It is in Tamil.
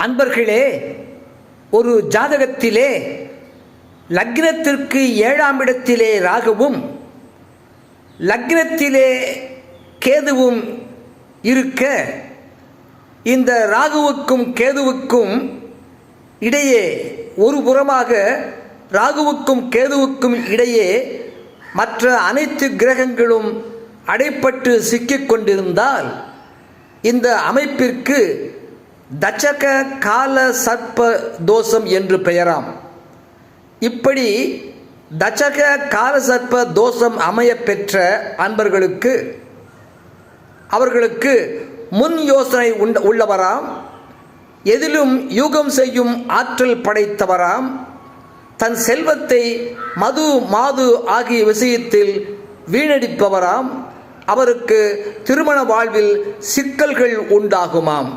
அன்பர்களே, ஒரு ஜாதகத்திலே லக்னத்திற்கு 7ஆம் இடத்திலே ராகுவும் லக்னத்திலே கேதுவும் இருக்க, இந்த ராகுவுக்கும் கேதுவுக்கும் இடையே ஒரு புறமாக ராகுவுக்கும் கேதுவுக்கும் இடையே மற்ற அனைத்து கிரகங்களும் அடைப்பட்டு சிக்கிக் கொண்டிருந்தால் இந்த அமைப்பிற்கு தச்சக கால சர்ப்ப தோஷம் என்று பெயராம். இப்படி தச்சக கால சர்ப்ப தோஷம் அமைய பெற்ற அன்பர்களுக்கு அவர்களுக்கு முன் யோசனை உள்ளவராம், எதிலும் யூகம் செய்யும் ஆற்றல் படைத்தவராம், தன் செல்வத்தை மது மாது ஆகிய விஷயத்தில் வீணடிப்பவராம், அவருக்கு திருமண வாழ்வில் சிக்கல்கள் உண்டாகுமாம்.